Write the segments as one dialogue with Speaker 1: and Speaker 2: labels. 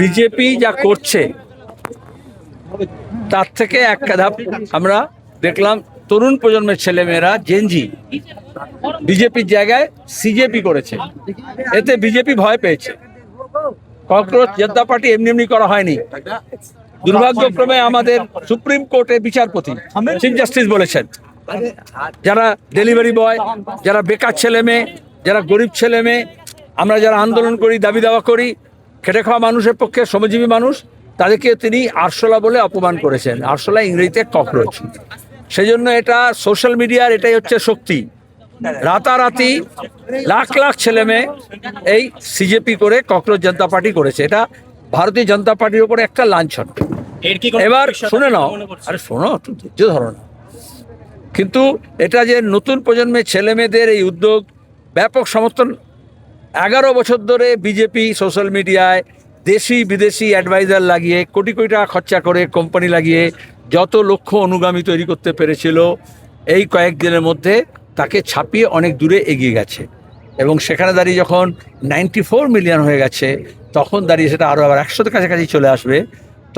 Speaker 1: BJP যা করছে তার থেকে এক ধাপ আমরা দেখলাম তরুণ প্রজন্মের ছেলেমেয়েরা জেনজি বিজেপির জায়গায় সিজেপি করেছে। এতে বিজেপি ভয় পেয়েছে। ককরোচ জনতা পার্টি এমনি এমনি করা হয়নি। দুর্ভাগ্যক্রমে আমাদের সুপ্রিম কোর্টের বিচারপতি চিফ জাস্টিস বলেছেন, যারা ডেলিভারি বয়, যারা বেকার ছেলে মেয়ে, যারা গরিব ছেলে মেয়ে, আমরা যারা আন্দোলন করি, দাবি দাওয়া করি, খেটে খাওয়া মানুষের পক্ষে শ্রমজীবী মানুষ, তাদেরকে তিনি আরশোলা বলে অপমান করেছেন। আরশোলা ইংরেজিতে ককরোচ। সেই জন্য এটা সোশ্যাল মিডিয়ার এটাই হচ্ছে শক্তি। রাতারাতি লাখ লাখ ছেলে মেয়ে এই সিজেপি করে ককরোচ জনতা পার্টি করেছে। এটা ভারতীয় জনতা পার্টির উপরে একটা লাঞ্ছন। এবার শুনে নাও, আরে শোনো, একটু ধৈর্য ধরো না। কিন্তু এটা যে নতুন প্রজন্মের ছেলে মেয়েদের এই উদ্যোগ ব্যাপক সমর্থন। 11 বছর ধরে বিজেপি সোশ্যাল মিডিয়ায় দেশি বিদেশি অ্যাডভাইজার লাগিয়ে কোটি কোটি টাকা খরচা করে কোম্পানি লাগিয়ে যত লক্ষ অনুগামী তৈরি করতে পেরেছিল, এই কয়েকদিনের মধ্যে তাকে ছাপিয়ে অনেক দূরে এগিয়ে গেছে। এবং সেখানে দাঁড়িয়ে যখন 94 মিলিয়ন হয়ে গেছে, তখন দাঁড়িয়ে সেটা আরও আবার 100 কাছাকাছি চলে আসবে।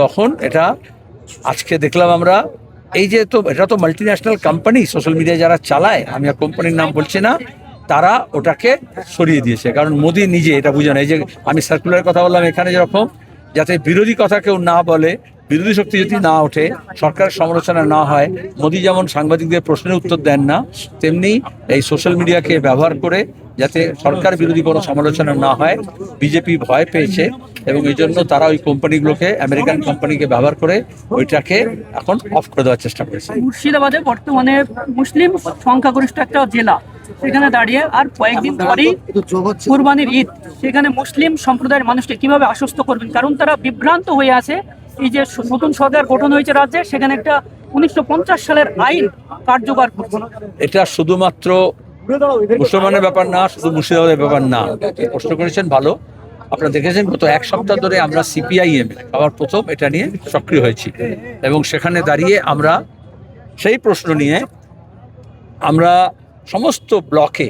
Speaker 1: তখন এটা আজকে দেখলাম আমরা, এই যে তো এটা তো multi national company, social media যারা চালায়, আমি আর কোম্পানির নাম বলছি না, তারা ওটাকে সরিয়ে দিয়েছে। কারণ মোদি নিজে এটা বুঝে না। এই যে আমি সার্কুলার কথা বললাম, এখানে যেরকম যাতে বিরোধী কথা কেউ না বলে, বিরোধী শক্তি যদি না ওঠে, সরকারের সমালোচনা না হয়, মোদি যেমন সাংবাদিকদের প্রশ্নের উত্তর দেন না, তেমনি এই সোশ্যাল মিডিয়াকে ব্যবহার করে যাতে সরকার বিরোধী কোনো সমালোচনা না হয়, বিজেপি ভয় পেয়েছে। এবং এই জন্য তারা ওই কোম্পানিগুলোকে, আমেরিকান কোম্পানিকে ব্যবহার করে ওইটাকে এখন অফ করে দেওয়ার চেষ্টা করেছে।
Speaker 2: মুর্শিদাবাদে বর্তমানে মুসলিম সংখ্যাগরিষ্ঠ একটা জেলা, সেখানে দাঁড়িয়ে আর কয়েকদিন পরেই কুরবানির ঈদ, সেখানে মুসলিম সম্প্রদায়ের মানুষকে কিভাবে আশ্বস্ত করবেন? কারণ তারা বিভ্রান্ত হয়ে আছে। এই যে নতুন সরকার গঠন হয়েছে রাজ্যে, সেখানে একটা 1950 সালের আইন কার্যকর করছে।
Speaker 1: এটা শুধুমাত্র মুসলমানের ব্যাপার না, শুধু মুর্শিদাবাদের ব্যাপার না। প্রশ্ন করেছেন ভালো। আপনারা দেখেছেন গত এক সপ্তাহ ধরে আমরা সিপিআইএম আবার প্রথম এটা নিয়ে সক্রিয় হয়েছি। এবং সেখানে দাঁড়িয়ে আমরা সেই প্রশ্ন নিয়ে আমরা সমস্ত ব্লকে,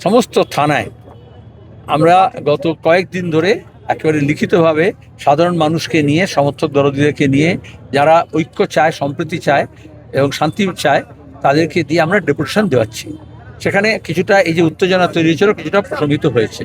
Speaker 1: সমস্ত থানায় আমরা গত কয়েকদিন ধরে একেবারে লিখিতভাবে সাধারণ মানুষকে নিয়ে, সমর্থক দরদীদেরকে নিয়ে, যারা ঐক্য চায়, সম্প্রীতি চায় এবং শান্তি চায়, তাদেরকে দিয়ে আমরা ডেপুটেশন দেওয়াচ্ছি। সেখানে কিছুটা এই যে উত্তেজনা তৈরি হয়েছিল, কিছুটা প্রশমিত হয়েছে।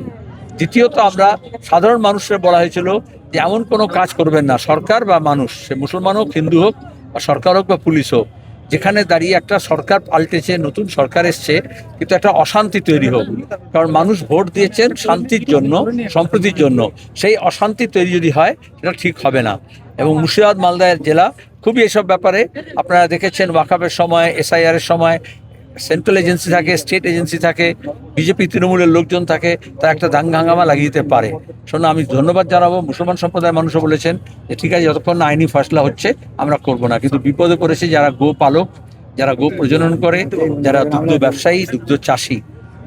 Speaker 1: দ্বিতীয়ত, আমরা সাধারণ মানুষের বলা হয়েছিল যে এমন কোনো কাজ করবেন না, সরকার বা মানুষ, সে মুসলমান হোক, হিন্দু হোক, বা সরকার হোক বা পুলিশ হোক, যেখানে দাঁড়িয়ে একটা সরকার পাল্টেছে, নতুন সরকার এসছে, কিন্তু একটা অশান্তি তৈরি হোক। কারণ মানুষ ভোট দিয়েছেন শান্তির জন্য, সম্প্রীতির জন্য। সেই অশান্তি তৈরি যদি হয়, সেটা ঠিক হবে না। এবং মুর্শিদাবাদ মালদার জেলা খুবই এসব ব্যাপারে, আপনারা দেখেছেন ওয়াকাফের সময়, এসআইআরের সময় সেন্ট্রাল এজেন্সি থাকে, স্টেট এজেন্সি থাকে, বিজেপি তৃণমূলের লোকজন থাকে, তারা একটা দাঙ্গা হাঙ্গামা লাগিয়ে দিতে পারে। শোনো, আমি ধন্যবাদ জানাবো মুসলমান সম্প্রদায়ের মানুষও বলেছেন যে ঠিক আছে, যতক্ষণ না আইনি ফয়সলা হচ্ছে আমরা করব না। কিন্তু বিপদে পড়েছে যারা গো পালক, যারা গো প্রজনন করে, যারা দুগ্ধ ব্যবসায়ী, দুগ্ধ চাষি,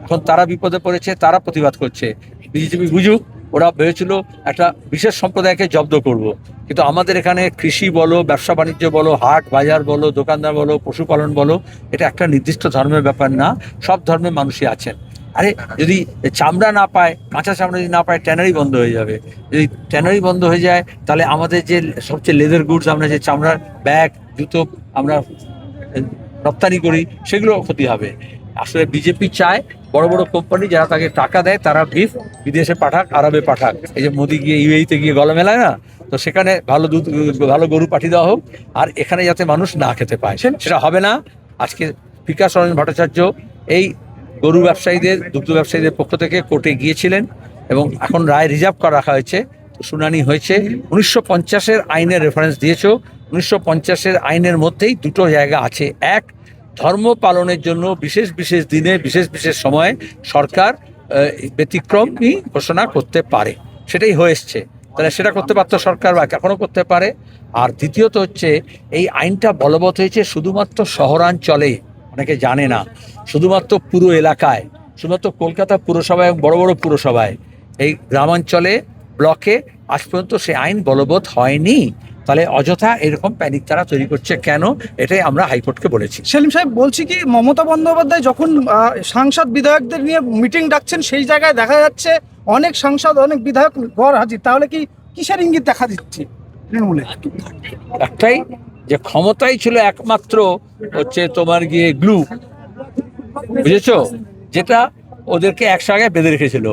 Speaker 1: এখন তারা বিপদে পড়েছে, তারা প্রতিবাদ করছে। বিজেপি বুঝুক, ওরা ভেবেছিল একটা বিশেষ সম্প্রদায়কে জব্দ করব। কিন্তু আমাদের এখানে কৃষি বলো, ব্যবসা বাণিজ্য বলো, হাট বাজার বলো, দোকানদার বলো, পশুপালন বলো, এটা একটা নির্দিষ্ট ধর্মের ব্যাপার না। সব ধর্মের মানুষই আছেন। আরে যদি চামড়া না পায়, কাঁচা চামড়া যদি না পায়, ট্যানারি বন্ধ হয়ে যাবে। যদি ট্যানারি বন্ধ হয়ে যায়, তাহলে আমাদের যে সবচেয়ে লেদার গুডস, আমরা যে চামড়ার ব্যাগ, জুতো আমরা রপ্তানি করি, সেগুলো ক্ষতি হবে। আসলে বিজেপি চায় বড় বড় কোম্পানি যারা তাকে টাকা দেয়, তারা বিফ বিদেশে পাঠাক, আরবে পাঠাক। এই যে মোদি গিয়ে ইউএইতে গিয়ে গলা মেলায় না, তো সেখানে ভালো দুধ, ভালো গরু পাঠিয়ে দেওয়া হোক, আর এখানে যাতে মানুষ না খেতে পায়, সেটা হবে না। আজকে বিকাশ রঞ্জন ভট্টাচার্য এই গরু ব্যবসায়ীদের, দুগ্ধ ব্যবসায়ীদের পক্ষ থেকে কোর্টে গিয়েছিলেন এবং এখন রায় রিজার্ভ করে রাখা হয়েছে। শুনানি হয়েছে। 1950-এর আইনের রেফারেন্স দিয়েছ। 1950-এর আইনের মধ্যেই দুটো জায়গা আছে। এক, ধর্ম পালনের জন্য বিশেষ বিশেষ দিনে, বিশেষ বিশেষ সময়ে সরকার ব্যতিক্রমী ঘোষণা করতে পারে। সেটাই হয়ে এসছে। তাহলে সেটা করতে পারতো সরকার, বা এখনও করতে পারে। আর দ্বিতীয়ত হচ্ছে, এই আইনটা বলবৎ হয়েছে শুধুমাত্র শহরাঞ্চলে, অনেকে জানে না, শুধুমাত্র পুরো এলাকায়, শুধুমাত্র কলকাতা পুরসভায় এবং বড় বড় পুরসভায়। এই গ্রামাঞ্চলে, ব্লকে আজ পর্যন্ত সে আইন বলবৎ হয়নি। তাহলে অযথা এরকম প্যানিক তারা তৈরি করছে কেন? এটাই আমরা হাইকোর্টকে বলেছি।
Speaker 3: সেলিম সাহেব, বলছি কি, মমতা বন্দ্যোপাধ্যায় যখন সাংসদ বিধায়কদের নিয়ে মিটিং ডাকছেন, সেই জায়গায় দেখা যাচ্ছে অনেক সাংসদ, অনেক বিধায়ক ঘর হাজির। তাহলে কি কিসের ইঙ্গিত দেখা দিচ্ছে তৃণমূলে?
Speaker 1: একটাই, যে ক্ষমতাই ছিল একমাত্র হচ্ছে তোমার গিয়ে গ্লু, বুঝেছো, যেটা ওদেরকে একসঙ্গে বেঁধে রেখেছিল।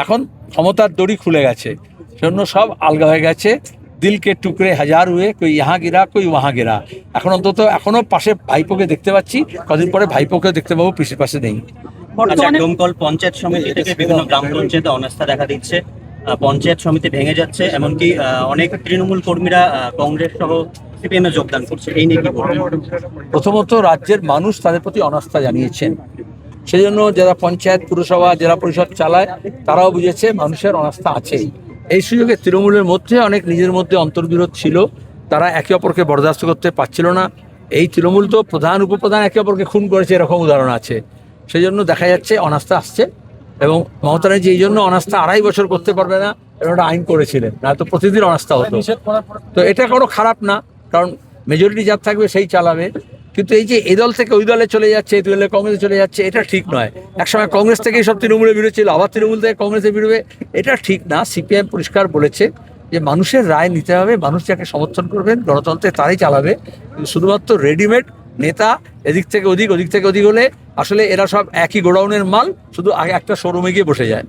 Speaker 1: এখন ক্ষমতার দড়ি খুলে গেছে, সেজন্য সব আলগা হয়ে গেছে। দিলকে টুকরে হাজার হুয়ে, কই ইহা গিরা কই ওহা গিরা। এখন অন্তত এখনো পাশে ভাইপোকে দেখতে পাচ্ছি, কদিন পরে ভাইপোকে দেখতে পাবো, পিসির পাশে নেই।
Speaker 2: বর্তমানে
Speaker 4: ডোমকল পঞ্চায়েত সমিতি থেকে বিভিন্ন গ্রাম পঞ্চায়েতে অনাস্থা দেখা দিচ্ছে, পঞ্চায়েত সমিতি ভেঙে যাচ্ছে, এমনকি অনেক তৃণমূল কর্মীরা কংগ্রেস সহ সিপিএম এ যোগদান করছে। এই নিয়ে কি বলবেন?
Speaker 1: প্রথমত রাজ্যের মানুষ তাদের প্রতি অনাস্থা জানিয়েছেন, সেই জন্য যারা পঞ্চায়েত, পুরসভা, জেলা পরিষদ চালায় তারাও বুঝেছে মানুষের অনাস্থা আছে। এই সুযোগে তৃণমূলের মধ্যে অনেক নিজের মধ্যে অন্তর্বিরোধ ছিল, তারা একে অপরকে বরদাস্ত করতে পারছিল না। এই তৃণমূল তো প্রধান উপপ্রধান একে অপরকে খুন করেছে, এরকম উদাহরণ আছে। সেই জন্য দেখা যাচ্ছে অনাস্থা আসছে, এবং মমতা ব্যানার্জি এই জন্য অনাস্থা 2.5 বছর করতে পারবে না, এরকম একটা আইন করেছিলেন, না তো প্রতিদিন অনাস্থা হতো। তো এটা কোনো খারাপ না, কারণ মেজরিটি যার থাকবে সেই চালাবে। কিন্তু এই যে এই দল থেকে ওই দলে চলে যাচ্ছে, এই দলে কংগ্রেসে চলে যাচ্ছে, এটা ঠিক নয়। একসময় কংগ্রেস থেকেই সব তৃণমূলের বিরোধী ছিল, আবার তৃণমূল থেকে কংগ্রেসের বিরোধী, এটা ঠিক না। সিপিআইএম পরিষ্কার বলেছে যে মানুষের রায় নিতে হবে, মানুষ যাকে সমর্থন করবেন গণতন্ত্রে তারাই চালাবে। কিন্তু শুধুমাত্র রেডিমেড নেতা এদিক থেকে ওদিক, ওদিক থেকে ওদিক হলে আসলে এরা সব একই গোডাউনের মাল, শুধু আগে একটা শোরুমে গিয়ে বসে যায়।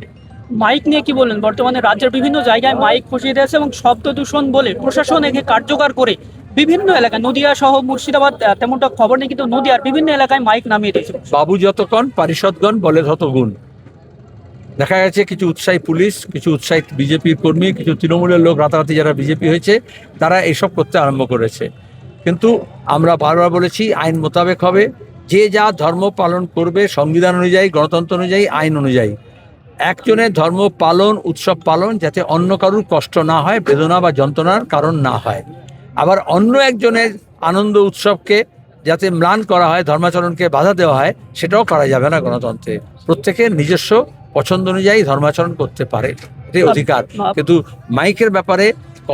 Speaker 2: মাইক নিয়ে কি বললেন? বর্তমানে রাজ্যের বিভিন্ন জায়গায় মাইক বসিয়ে দিয়েছে এবং শব্দ দূষণ বলে প্রশাসন একে কার্যকর করে বিভিন্ন এলাকায়, নদিয়া সহ মুর্শিদাবাদ তেমনটা খবর নেই, কিন্তু নদিয়ার বিভিন্ন এলাকায় মাইক নামিয়ে দিয়েছে।
Speaker 1: বাবু যতক্ষণ পারিষদগণ বলে তত গুণ। দেখা গেছে কিছু উৎসাহী পুলিশ, কিছু উৎসাহী বিজেপির কর্মী, কিছু তৃণমূলের লোক রাতারাতি যারা বিজেপি হয়েছে তারা এইসব করতে আরম্ভ করেছে। কিন্তু আমরা বারবার বলেছি আইন মোতাবেক হবে, যে যা ধর্ম পালন করবে সংবিধান অনুযায়ী, গণতন্ত্র অনুযায়ী, আইন অনুযায়ী। একজনের ধর্ম পালন, উৎসব পালন যাতে অন্য কারুর কষ্ট না হয়, বেদনা বা যন্ত্রণার কারণ না হয়। আবার অন্য একজনের আনন্দ উৎসবকে যাতে ম্লান করা হয়, ধর্মাচরণকে বাধা দেওয়া হয়, সেটাও করা যাবে না গণতন্ত্রে। প্রত্যেকের নিজস্ব পছন্দ অনুযায়ী ধর্মাচরণ করতে পারে, এটাই অধিকার। কিন্তু মাইকের ব্যাপারে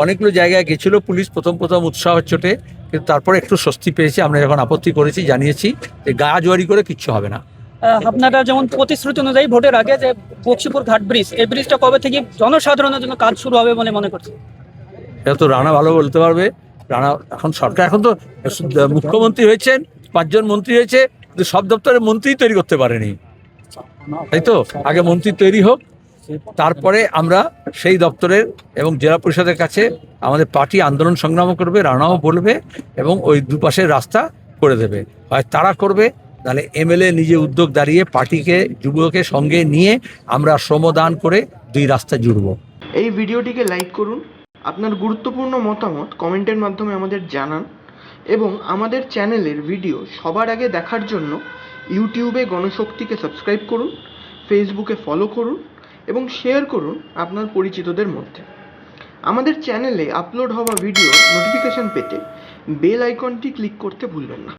Speaker 1: অনেকগুলো জায়গায় গেছিল পুলিশ প্রথম উৎসাহ চোটে, কিন্তু তারপরে একটু স্বস্তি পেয়েছি। আমরা যখন আপত্তি করেছি, জানিয়েছি যে গা জোয়ারি করে কিচ্ছু হবে না।
Speaker 2: আপনারা যেমন প্রতিশ্রুতি অনুযায়ী ভোটের আগে যে বক্সিপুর ঘাট ব্রিজ, এই ব্রিজটা কবে থেকে জনসাধারণের জন্য কাজ শুরু হবে বলে মনে করছে?
Speaker 1: এটা তো রানা ভালো বলতে পারবে। রানা এখন সরকার, এখন তো মুখ্যমন্ত্রী হয়েছেন, 5 জন মন্ত্রী হয়েছে, কিন্তু সব দপ্তরে মন্ত্রী তৈরি করতে পারেনি, তাই তো? আগে মন্ত্রী তৈরি হোক, তারপরে আমরা সেই দপ্তরের এবং জেলা পরিষদের কাছে আমাদের পার্টি আন্দোলন সংগ্রাম করবে, রানাও বলবে, এবং ওই দুপাশের রাস্তা করে দেবে। হয় তারা করবে, তাহলে এমএলএ নিজে উদ্যোগ দাঁড়িয়ে পার্টিকে, যুবকে সঙ্গে নিয়ে আমরা শ্রমদান করে 2 রাস্তা জুড়বো।
Speaker 5: এই ভিডিওটিকে লাইক করুন, আপনার গুরুত্বপূর্ণ মতামত কমেন্টের মাধ্যমে আমাদের জানান, এবং আমাদের চ্যানেলের ভিডিও সবার আগে দেখার জন্য ইউটিউবে গণশক্তিকে সাবস্ক্রাইব করুন, ফেসবুকে ফলো করুন এবং শেয়ার করুন আপনার পরিচিতদের মধ্যে। আমাদের চ্যানেলে আপলোড হওয়া ভিডিও নোটিফিকেশন পেতে বেল আইকনটি ক্লিক করতে ভুলবেন না।